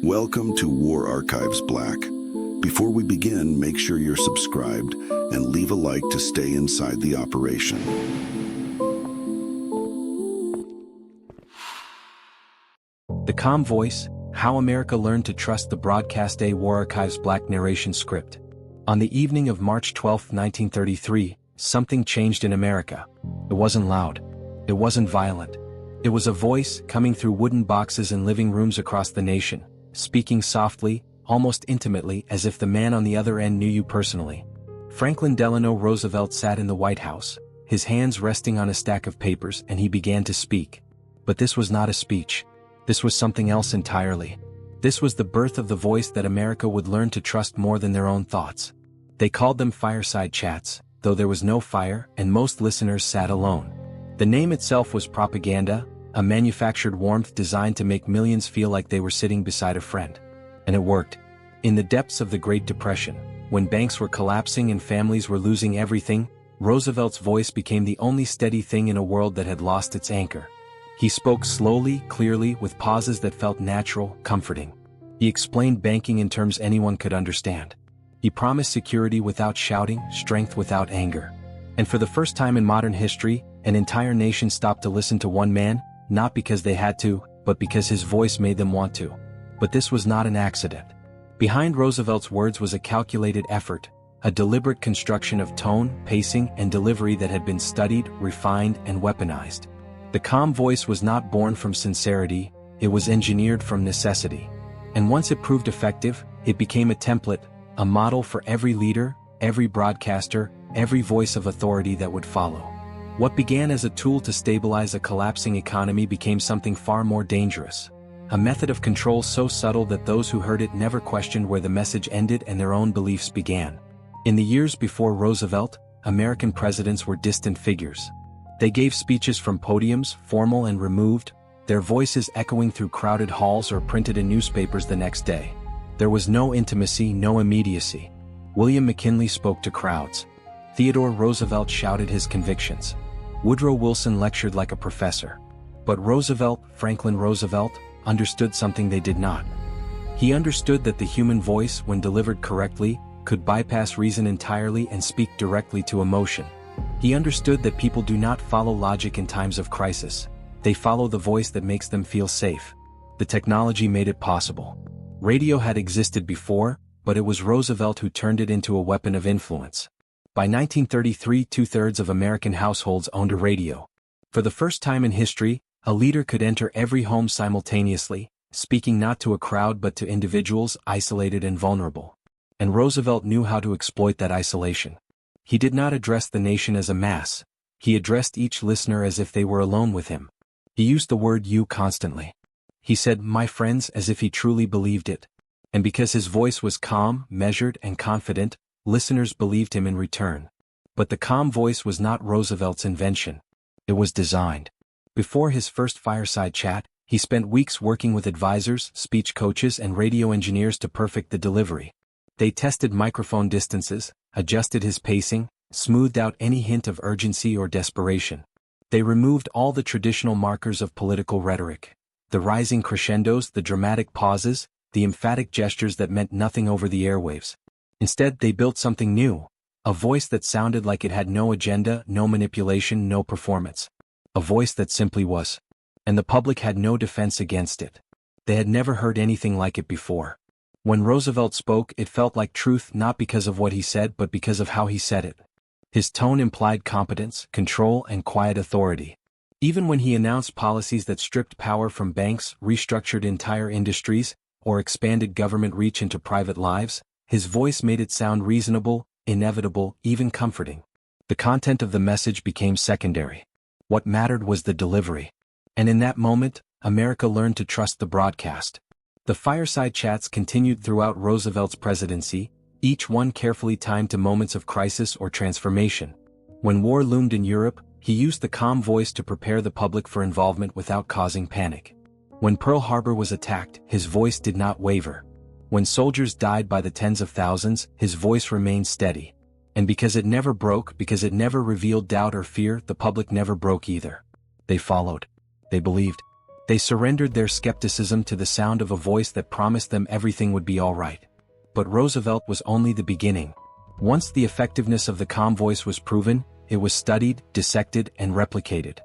Welcome to War Archives Black. Before we begin, make sure you're subscribed and leave a like to stay inside the operation. The Calm Voice, How America Learned to Trust the Broadcast. A War Archives Black narration script. On the evening of March 12, 1933, something changed in America. It wasn't loud. It wasn't violent. It was a voice coming through wooden boxes in living rooms across the nation, speaking softly, almost intimately, as if the man on the other end knew you personally. Franklin Delano Roosevelt sat in the White House, his hands resting on a stack of papers, and he began to speak. But this was not a speech. This was something else entirely. This was the birth of the voice that America would learn to trust more than their own thoughts. They called them fireside chats, though there was no fire and most listeners sat alone. The name itself was propaganda, a manufactured warmth designed to make millions feel like they were sitting beside a friend. And it worked. In the depths of the Great Depression, when banks were collapsing and families were losing everything, Roosevelt's voice became the only steady thing in a world that had lost its anchor. He spoke slowly, clearly, with pauses that felt natural, comforting. He explained banking in terms anyone could understand. He promised security without shouting, strength without anger. And for the first time in modern history, an entire nation stopped to listen to one man, not because they had to, but because his voice made them want to. But this was not an accident. Behind Roosevelt's words was a calculated effort, a deliberate construction of tone, pacing, and delivery that had been studied, refined, and weaponized. The calm voice was not born from sincerity, it was engineered from necessity. And once it proved effective, it became a template, a model for every leader, every broadcaster, every voice of authority that would follow. What began as a tool to stabilize a collapsing economy became something far more dangerous. A method of control so subtle that those who heard it never questioned where the message ended and their own beliefs began. In the years before Roosevelt, American presidents were distant figures. They gave speeches from podiums, formal and removed, their voices echoing through crowded halls or printed in newspapers the next day. There was no intimacy, no immediacy. William McKinley spoke to crowds. Theodore Roosevelt shouted his convictions. Woodrow Wilson lectured like a professor. But Roosevelt, Franklin Roosevelt, understood something they did not. He understood that the human voice, when delivered correctly, could bypass reason entirely and speak directly to emotion. He understood that people do not follow logic in times of crisis. They follow the voice that makes them feel safe. The technology made it possible. Radio had existed before, but it was Roosevelt who turned it into a weapon of influence. By 1933, 2/3 of American households owned a radio. For the first time in history, a leader could enter every home simultaneously, speaking not to a crowd but to individuals isolated and vulnerable. And Roosevelt knew how to exploit that isolation. He did not address the nation as a mass. He addressed each listener as if they were alone with him. He used the word "you" constantly. He said "my friends" as if he truly believed it. And because his voice was calm, measured, and confident, listeners believed him in return. But the calm voice was not Roosevelt's invention. It was designed. Before his first fireside chat, he spent weeks working with advisors, speech coaches, and radio engineers to perfect the delivery. They tested microphone distances, adjusted his pacing, smoothed out any hint of urgency or desperation. They removed all the traditional markers of political rhetoric. The rising crescendos, the dramatic pauses, the emphatic gestures that meant nothing over the airwaves. Instead, they built something new, a voice that sounded like it had no agenda, no manipulation, no performance. A voice that simply was. And the public had no defense against it. They had never heard anything like it before. When Roosevelt spoke, it felt like truth not because of what he said but because of how he said it. His tone implied competence, control, and quiet authority. Even when he announced policies that stripped power from banks, restructured entire industries, or expanded government reach into private lives, his voice made it sound reasonable, inevitable, even comforting. The content of the message became secondary. What mattered was the delivery. And in that moment, America learned to trust the broadcast. The fireside chats continued throughout Roosevelt's presidency, each one carefully timed to moments of crisis or transformation. When war loomed in Europe, he used the calm voice to prepare the public for involvement without causing panic. When Pearl Harbor was attacked, his voice did not waver. When soldiers died by the tens of thousands, his voice remained steady. And because it never broke, because it never revealed doubt or fear, the public never broke either. They followed. They believed. They surrendered their skepticism to the sound of a voice that promised them everything would be all right. But Roosevelt was only the beginning. Once the effectiveness of the calm voice was proven, it was studied, dissected, and replicated.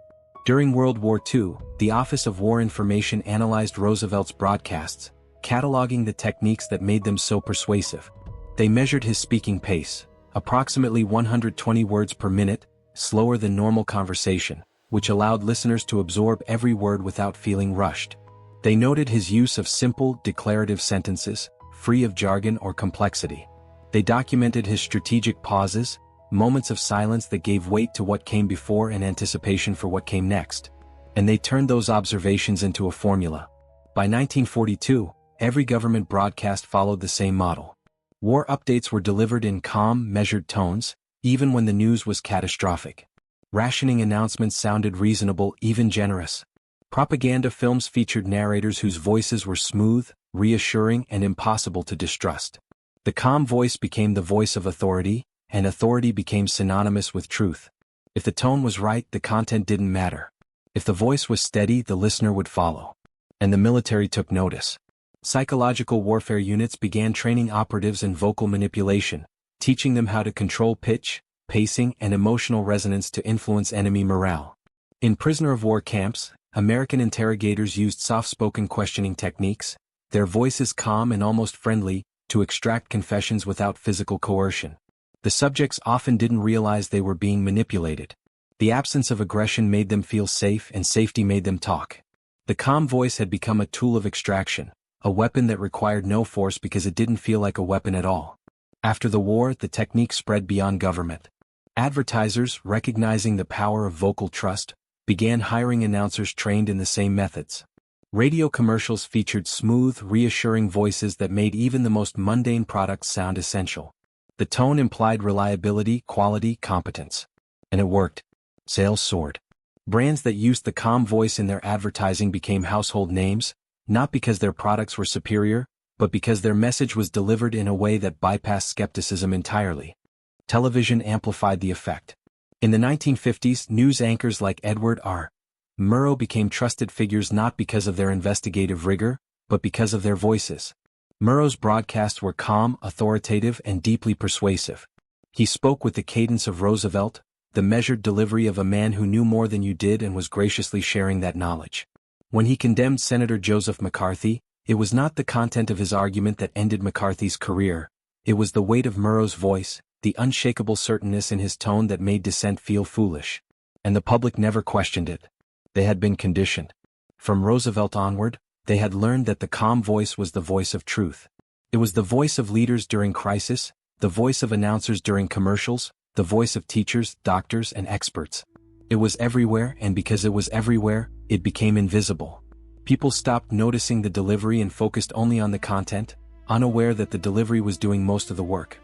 During World War II, the Office of War Information analyzed Roosevelt's broadcasts, cataloging the techniques that made them so persuasive. They measured his speaking pace, approximately 120 words per minute, slower than normal conversation, which allowed listeners to absorb every word without feeling rushed. They noted his use of simple, declarative sentences, free of jargon or complexity. They documented his strategic pauses, moments of silence that gave weight to what came before and anticipation for what came next. And they turned those observations into a formula. By 1942, every government broadcast followed the same model. War updates were delivered in calm, measured tones, even when the news was catastrophic. Rationing announcements sounded reasonable, even generous. Propaganda films featured narrators whose voices were smooth, reassuring, and impossible to distrust. The calm voice became the voice of authority, and authority became synonymous with truth. If the tone was right, the content didn't matter. If the voice was steady, the listener would follow. And the military took notice. Psychological warfare units began training operatives in vocal manipulation, teaching them how to control pitch, pacing, and emotional resonance to influence enemy morale. In prisoner-of-war camps, American interrogators used soft-spoken questioning techniques, their voices calm and almost friendly, to extract confessions without physical coercion. The subjects often didn't realize they were being manipulated. The absence of aggression made them feel safe, and safety made them talk. The calm voice had become a tool of extraction, a weapon that required no force because it didn't feel like a weapon at all. After the war, the technique spread beyond government. Advertisers, recognizing the power of vocal trust, began hiring announcers trained in the same methods. Radio commercials featured smooth, reassuring voices that made even the most mundane products sound essential. The tone implied reliability, quality, competence. And it worked. Sales soared. Brands that used the calm voice in their advertising became household names, not because their products were superior, but because their message was delivered in a way that bypassed skepticism entirely. Television amplified the effect. In the 1950s, news anchors like Edward R. Murrow became trusted figures not because of their investigative rigor, but because of their voices. Murrow's broadcasts were calm, authoritative, and deeply persuasive. He spoke with the cadence of Roosevelt, the measured delivery of a man who knew more than you did and was graciously sharing that knowledge. When he condemned Senator Joseph McCarthy, it was not the content of his argument that ended McCarthy's career. It was the weight of Murrow's voice, the unshakable certainness in his tone that made dissent feel foolish. And the public never questioned it. They had been conditioned. From Roosevelt onward, they had learned that the calm voice was the voice of truth. It was the voice of leaders during crisis, the voice of announcers during commercials, the voice of teachers, doctors, and experts. It was everywhere, and because it was everywhere, it became invisible. People stopped noticing the delivery and focused only on the content, unaware that the delivery was doing most of the work.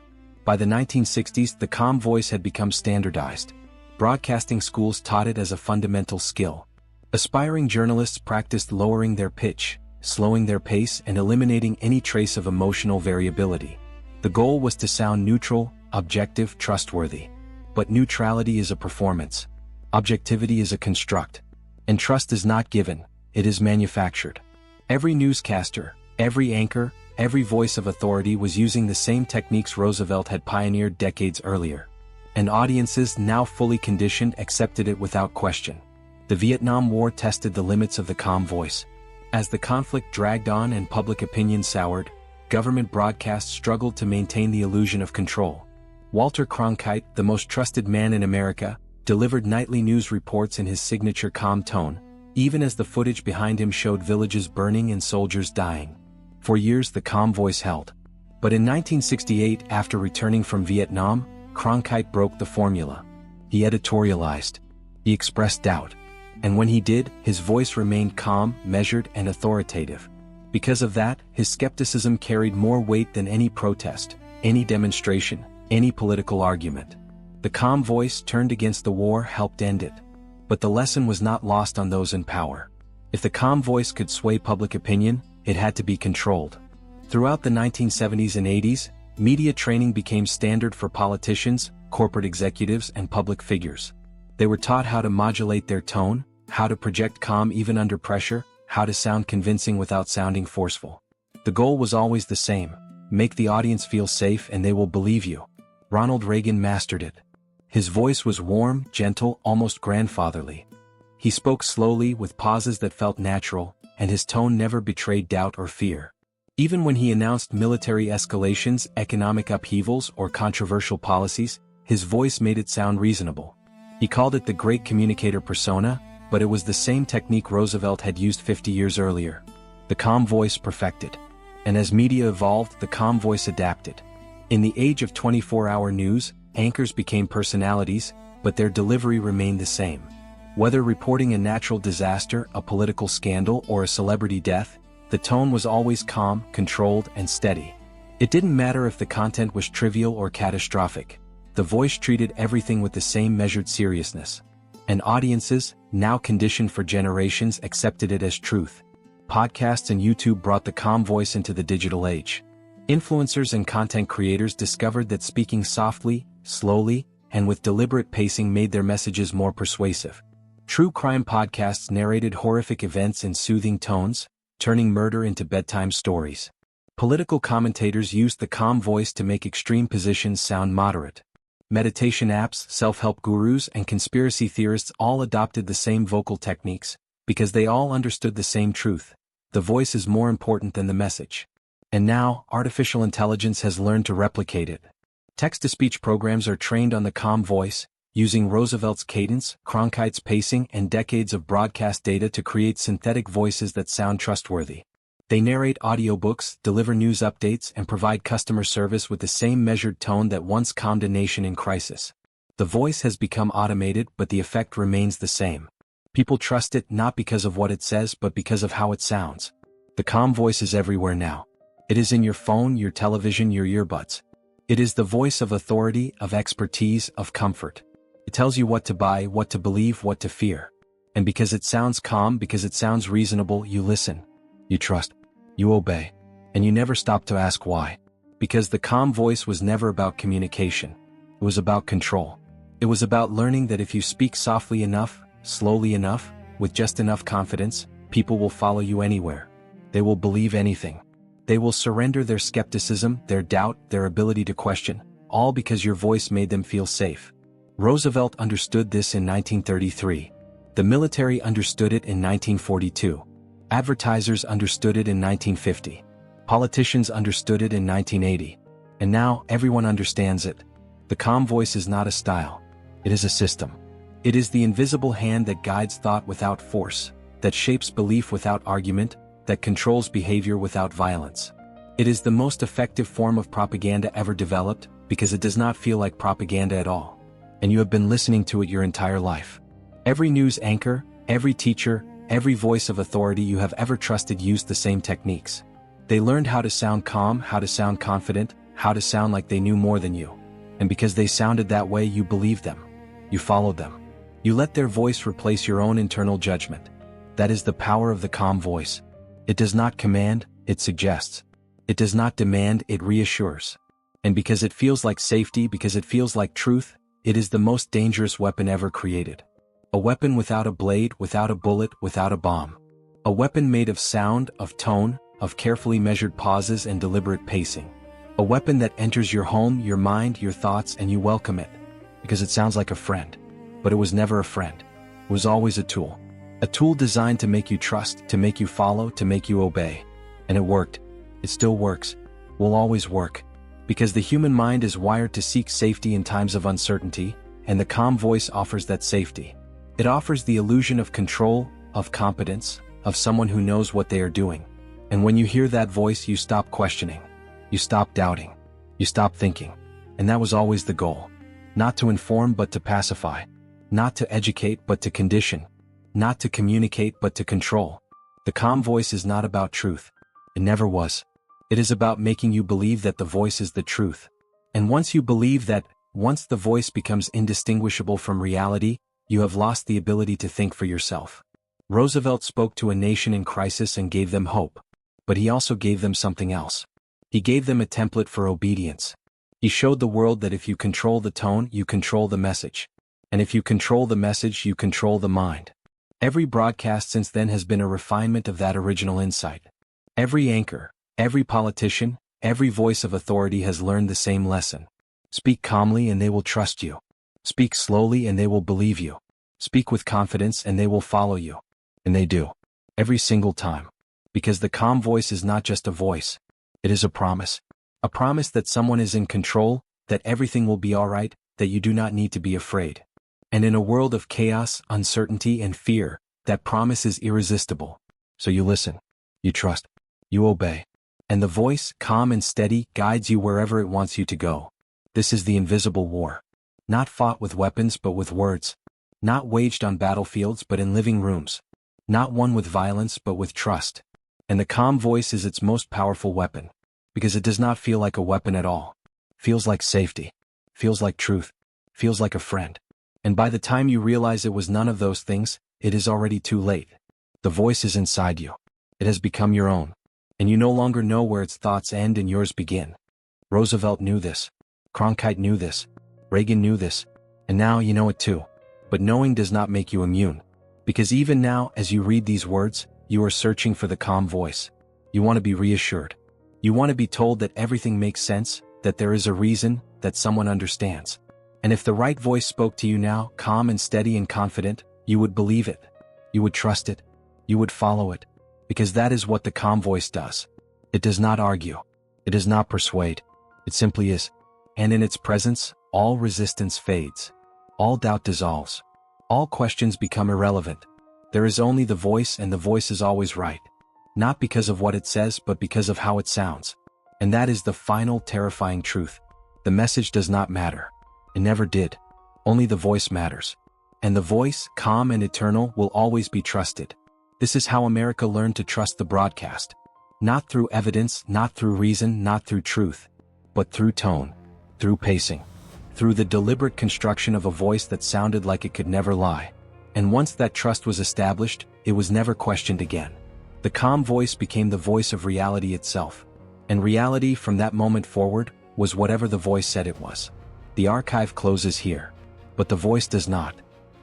By the 1960s, the calm voice had become standardized. Broadcasting schools taught it as a fundamental skill. Aspiring journalists practiced lowering their pitch, slowing their pace, and eliminating any trace of emotional variability. The goal was to sound neutral, objective, trustworthy. But neutrality is a performance. Objectivity is a construct. And trust is not given, it is manufactured. Every newscaster, every anchor, every voice of authority was using the same techniques Roosevelt had pioneered decades earlier. And audiences, now fully conditioned, accepted it without question. The Vietnam War tested the limits of the calm voice. As the conflict dragged on and public opinion soured, government broadcasts struggled to maintain the illusion of control. Walter Cronkite, the most trusted man in America, delivered nightly news reports in his signature calm tone, even as the footage behind him showed villages burning and soldiers dying. For years the calm voice held. But in 1968, after returning from Vietnam, Cronkite broke the formula. He editorialized. He expressed doubt. And when he did, his voice remained calm, measured, and authoritative. Because of that, his skepticism carried more weight than any protest, any demonstration, any political argument. The calm voice, turned against the war, helped end it. But the lesson was not lost on those in power. If the calm voice could sway public opinion, it had to be controlled. Throughout the 1970s and 80s, media training became standard for politicians, corporate executives, and public figures. They were taught how to modulate their tone, how to project calm even under pressure, how to sound convincing without sounding forceful. The goal was always the same: make the audience feel safe and they will believe you. Ronald Reagan mastered it. His voice was warm, gentle, almost grandfatherly. He spoke slowly, with pauses that felt natural, and his tone never betrayed doubt or fear. Even when he announced military escalations, economic upheavals, or controversial policies, his voice made it sound reasonable. He called it the great communicator persona, but it was the same technique Roosevelt had used 50 years earlier. The calm voice perfected. And as media evolved, the calm voice adapted. In the age of 24-hour news, anchors became personalities, but their delivery remained the same. Whether reporting a natural disaster, a political scandal, or a celebrity death, the tone was always calm, controlled, and steady. It didn't matter if the content was trivial or catastrophic. The voice treated everything with the same measured seriousness. And audiences, now conditioned for generations, accepted it as truth. Podcasts and YouTube brought the calm voice into the digital age. Influencers and content creators discovered that speaking softly, slowly, and with deliberate pacing made their messages more persuasive. True crime podcasts narrated horrific events in soothing tones, turning murder into bedtime stories. Political commentators used the calm voice to make extreme positions sound moderate. Meditation apps, self-help gurus, and conspiracy theorists all adopted the same vocal techniques, because they all understood the same truth: the voice is more important than the message. And now, artificial intelligence has learned to replicate it. Text-to-speech programs are trained on the calm voice, using Roosevelt's cadence, Cronkite's pacing, and decades of broadcast data to create synthetic voices that sound trustworthy. They narrate audiobooks, deliver news updates, and provide customer service with the same measured tone that once calmed a nation in crisis. The voice has become automated, but the effect remains the same. People trust it not because of what it says but because of how it sounds. The calm voice is everywhere now. It is in your phone, your television, your earbuds. It is the voice of authority, of expertise, of comfort. It tells you what to buy, what to believe, what to fear. And because it sounds calm, because it sounds reasonable, you listen. You trust. You obey. And you never stop to ask why. Because the calm voice was never about communication. It was about control. It was about learning that if you speak softly enough, slowly enough, with just enough confidence, people will follow you anywhere. They will believe anything. They will surrender their skepticism, their doubt, their ability to question, all because your voice made them feel safe. Roosevelt understood this in 1933. The military understood it in 1942. Advertisers understood it in 1950. Politicians understood it in 1980. And now, everyone understands it. The calm voice is not a style. It is a system. It is the invisible hand that guides thought without force, that shapes belief without argument, that controls behavior without violence. It is the most effective form of propaganda ever developed, because it does not feel like propaganda at all. And you have been listening to it your entire life. Every news anchor, every teacher, every voice of authority you have ever trusted used the same techniques. They learned how to sound calm, how to sound confident, how to sound like they knew more than you. And because they sounded that way, you believed them. You followed them. You let their voice replace your own internal judgment. That is the power of the calm voice. It does not command, it suggests. It does not demand, it reassures. And because it feels like safety, because it feels like truth, it is the most dangerous weapon ever created. A weapon without a blade, without a bullet, without a bomb. A weapon made of sound, of tone, of carefully measured pauses and deliberate pacing. A weapon that enters your home, your mind, your thoughts, and you welcome it. Because it sounds like a friend. But it was never a friend. It was always a tool. A tool designed to make you trust, to make you follow, to make you obey. And it worked. It still works. Will always work. Because the human mind is wired to seek safety in times of uncertainty, and the calm voice offers that safety. It offers the illusion of control, of competence, of someone who knows what they are doing. And when you hear that voice, you stop questioning. You stop doubting. You stop thinking. And that was always the goal. Not to inform but to pacify. Not to educate but to condition. Not to communicate but to control. The calm voice is not about truth. It never was. It is about making you believe that the voice is the truth. And once you believe that, once the voice becomes indistinguishable from reality, you have lost the ability to think for yourself. Roosevelt spoke to a nation in crisis and gave them hope. But he also gave them something else. He gave them a template for obedience. He showed the world that if you control the tone, you control the message. And if you control the message, you control the mind. Every broadcast since then has been a refinement of that original insight. Every anchor, every politician, every voice of authority has learned the same lesson. Speak calmly and they will trust you. Speak slowly and they will believe you. Speak with confidence and they will follow you. And they do. Every single time. Because the calm voice is not just a voice. It is a promise. A promise that someone is in control, that everything will be alright, that you do not need to be afraid. And in a world of chaos, uncertainty, and fear, that promise is irresistible. So you listen. You trust. You obey. And the voice, calm and steady, guides you wherever it wants you to go. This is the invisible war. Not fought with weapons but with words. Not waged on battlefields but in living rooms. Not won with violence but with trust. And the calm voice is its most powerful weapon. Because it does not feel like a weapon at all. Feels like safety. Feels like truth. Feels like a friend. And by the time you realize it was none of those things, it is already too late. The voice is inside you. It has become your own. And you no longer know where its thoughts end and yours begin. Roosevelt knew this. Cronkite knew this. Reagan knew this. And now you know it too. But knowing does not make you immune. Because even now, as you read these words, you are searching for the calm voice. You want to be reassured. You want to be told that everything makes sense, that there is a reason, that someone understands. And if the right voice spoke to you now, calm and steady and confident, you would believe it. You would trust it. You would follow it. Because that is what the calm voice does. It does not argue. It does not persuade. It simply is. And in its presence, all resistance fades. All doubt dissolves. All questions become irrelevant. There is only the voice, and the voice is always right. Not because of what it says, but because of how it sounds. And that is the final terrifying truth. The message does not matter. It never did. Only the voice matters. And the voice, calm and eternal, will always be trusted. This is how America learned to trust the broadcast. Not through evidence, not through reason, not through truth. But through tone. Through pacing. Through the deliberate construction of a voice that sounded like it could never lie. And once that trust was established, it was never questioned again. The calm voice became the voice of reality itself. And reality from that moment forward was whatever the voice said it was. The archive closes here. But the voice does not.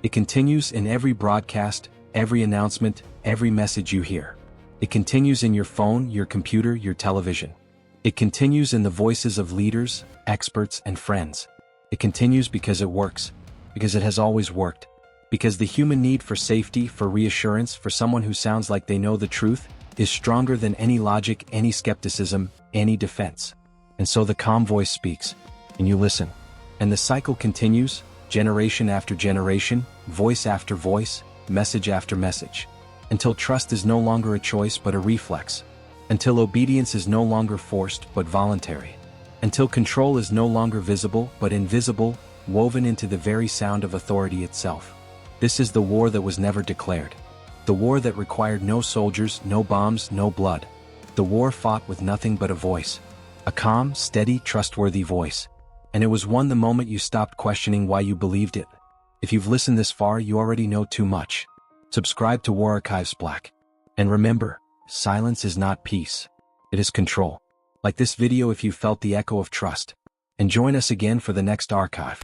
It continues in every broadcast, every announcement, every message you hear. It continues in your phone, your computer, your television. It continues in the voices of leaders, experts, and friends. It continues because it works. Because it has always worked. Because the human need for safety, for reassurance, for someone who sounds like they know the truth, is stronger than any logic, any skepticism, any defense. And so the calm voice speaks. And you listen. And the cycle continues, generation after generation, voice after voice, message after message. Until trust is no longer a choice but a reflex. Until obedience is no longer forced but voluntary. Until control is no longer visible but invisible, woven into the very sound of authority itself. This is the war that was never declared. The war that required no soldiers, no bombs, no blood. The war fought with nothing but a voice. A calm, steady, trustworthy voice. And it was won the moment you stopped questioning why you believed it. If you've listened this far, you already know too much. Subscribe to War Archives Black. And remember, silence is not peace. It is control. Like this video if you felt the echo of trust. And join us again for the next archive.